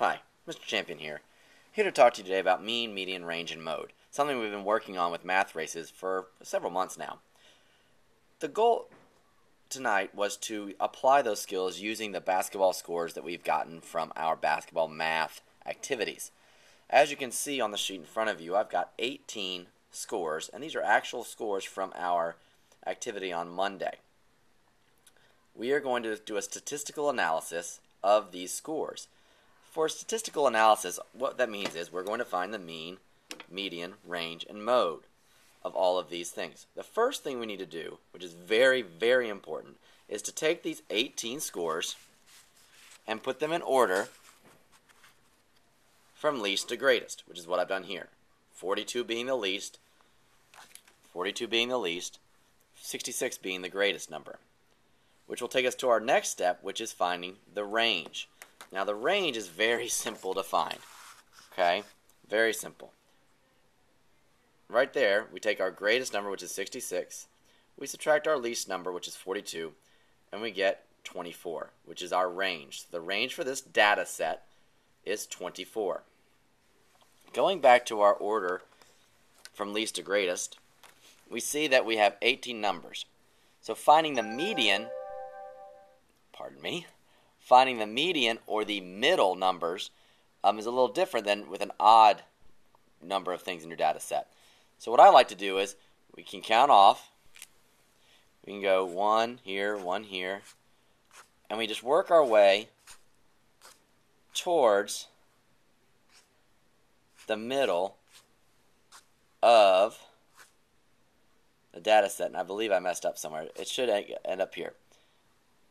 Hi, Mr. Champion here to talk to you today about mean, median, range, and mode, something we've been working on with math races for several months now. The goal tonight was to apply those skills using the basketball scores that we've gotten from our basketball math activities. As you can see on the sheet in front of you, I've got 18 scores, and these are actual scores from our activity on Monday. We are going to do a statistical analysis of these scores. For statistical analysis, what that means is we're going to find the mean, median, range, and mode of all of these things. The first thing we need to do, which is very, very important, is to take these 18 scores and put them in order from least to greatest, which is what I've done here. 42 being the least, 66 being the greatest number, which will take us to our next step, which is finding the range. Now the range is very simple to find, okay? Very simple. Right there, we take our greatest number, which is 66, we subtract our least number, which is 42, and we get 24, which is our range. The range for this data set is 24. Going back to our order from least to greatest, we see that we have 18 numbers. So finding the median or the middle numbers is a little different than with an odd number of things in your data set. So what I like to do is we can count off. We can go 1 here, and we just work our way towards the middle of the data set. And I believe I messed up somewhere. It should end up here.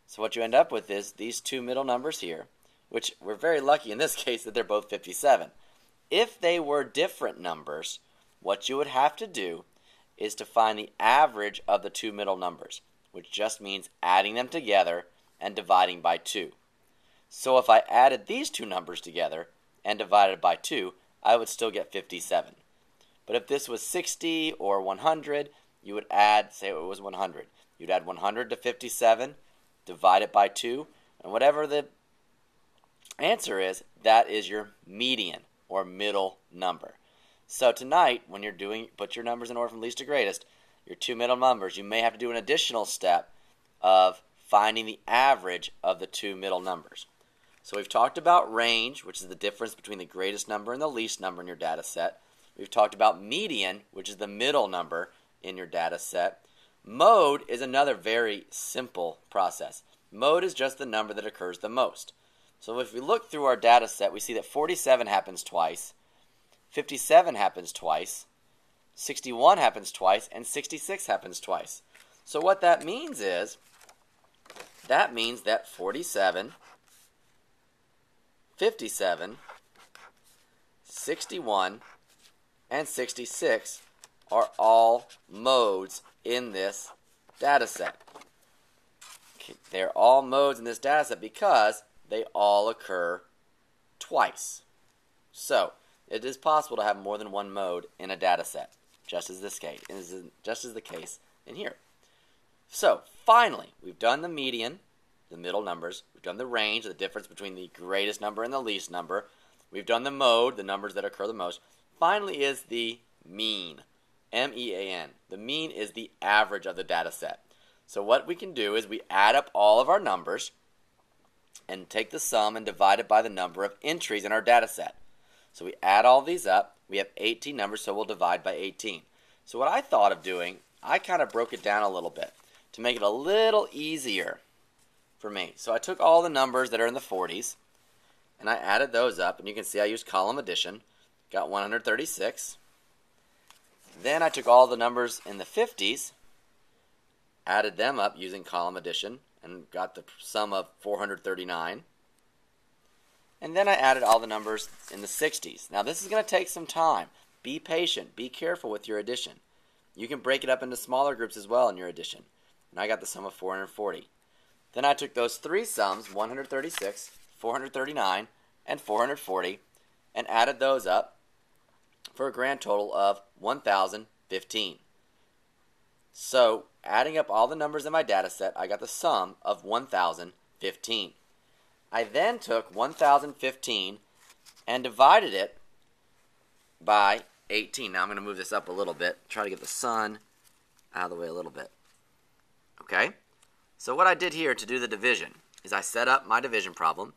So what you end up with is these two middle numbers here, which we're very lucky in this case that they're both 57. If they were different numbers, what you would have to do is to find the average of the two middle numbers, which just means adding them together and dividing by 2. So if I added these two numbers together and divided by 2, I would still get 57. But if this was 60 or 100, you would add, say it was 100. You'd add 100 to 57, divide it by 2, and whatever the answer is, that is your median or middle number. So tonight, when you're put your numbers in order from least to greatest, your two middle numbers, you may have to do an additional step of finding the average of the two middle numbers. So we've talked about range, which is the difference between the greatest number and the least number in your data set. We've talked about median, which is the middle number in your data set. Mode is another very simple process. Mode is just the number that occurs the most. So if we look through our data set, we see that 47 happens twice, 57 happens twice, 61 happens twice, and 66 happens twice. So what that means is, that means that 47, 57, 61, and 66 are all modes in this data set. Okay, they're all modes in this data set because they all occur twice. So it is possible to have more than one mode in a data set, just as the case in here. So finally, we've done the median, the middle numbers. We've done the range, the difference between the greatest number and the least number. We've done the mode, the numbers that occur the most. Finally is the mean. M-E-A-N. The mean is the average of the data set. So what we can do is we add up all of our numbers and take the sum and divide it by the number of entries in our data set. So we add all these up. We have 18 numbers, so we'll divide by 18. So what I thought of doing, I kind of broke it down a little bit to make it a little easier for me. So I took all the numbers that are in the 40s and I added those up, and you can see I used column addition. Got 136. Then I took all the numbers in the 50s, added them up using column addition, and got the sum of 439. And then I added all the numbers in the 60s. Now this is going to take some time. Be patient. Be careful with your addition. You can break it up into smaller groups as well in your addition. And I got the sum of 440. Then I took those three sums, 136, 439, and 440, and added those up for a grand total of 1,015. So, adding up all the numbers in my data set, I got the sum of 1,015. I then took 1,015 and divided it by 18. Now I'm going to move this up a little bit, try to get the sun out of the way a little bit. Okay? So what I did here to do the division is I set up my division problem.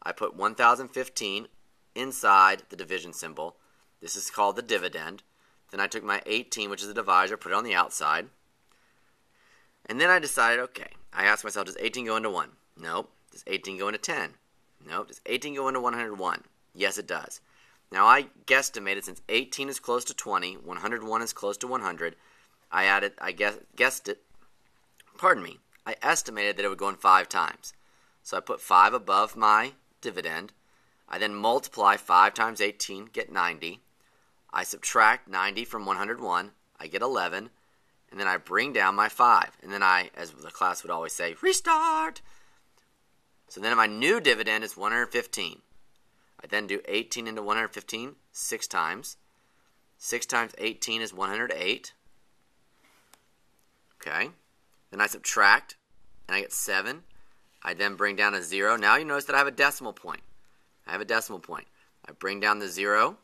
I put 1015 inside the division symbol. This is called the dividend. Then I took my 18, which is the divisor, put it on the outside. And then I decided, okay, I asked myself, does 18 go into 1? Nope. Does 18 go into 10? Nope. Does 18 go into 101? Yes, it does. Now I guesstimated, since 18 is close to 20, 101 is close to 100, I estimated that it would go in 5 times. So I put 5 above my dividend. I then multiply 5 times 18, get 90. I subtract 90 from 101, I get 11. And then I bring down my 5. And then I, as the class would always say, restart. So then my new dividend is 115. I then do 18 into 115 6 times. 6 times 18 is 108. Okay. Then I subtract, and I get 7. I then bring down a 0. Now you notice that I have a decimal point. I bring down the 0,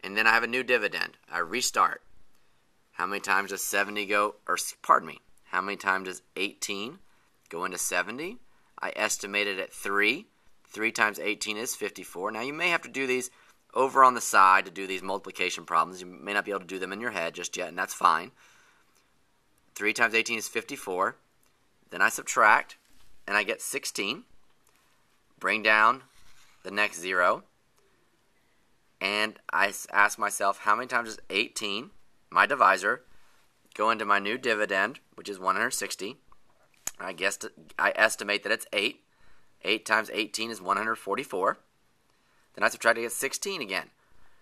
and then I have a new dividend. I restart. How many times does 70 go, or pardon me, how many times does 18 go into 70? I estimated at 3. 3 times 18 is 54. Now you may have to do these over on the side to do these multiplication problems. You may not be able to do them in your head just yet, and that's fine. 3 times 18 is 54. Then I subtract, and I get 16. Bring down the next 0. And I ask myself, how many times does 18, my divisor, go into my new dividend, which is 160? I estimate that it's 8. 8 times 18 is 144. Then I subtract to get 16 again.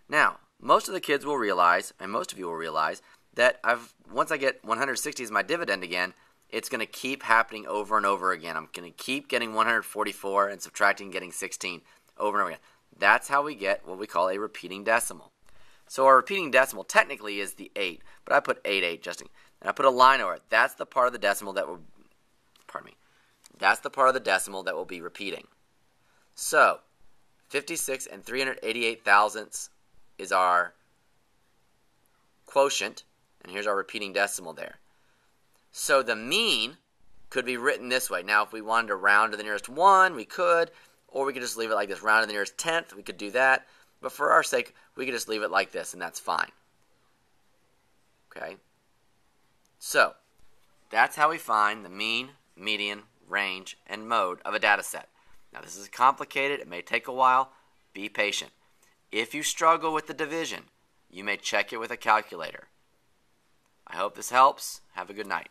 Now, most of the kids will realize, and most of you will realize, that once I get 160 as my dividend again, it's going to keep happening over and over again. I'm going to keep getting 144 and subtracting, getting 16 over and over again. That's how we get what we call a repeating decimal. So our repeating decimal technically is the 8, but I put 88 just in, and I put a line over it. That's the part of the decimal that will, that's the part of the decimal that will be repeating. So 56 and 388 thousandths is our quotient, and here's our repeating decimal there. So the mean could be written this way. Now, if we wanted to round to the nearest 1, we could, or we could just leave it like this, round to the nearest 10th, we could do that. But for our sake, we could just leave it like this, and that's fine. Okay? So, that's how we find the mean, median, range, and mode of a data set. Now, this is complicated. It may take a while. Be patient. If you struggle with the division, you may check it with a calculator. I hope this helps. Have a good night.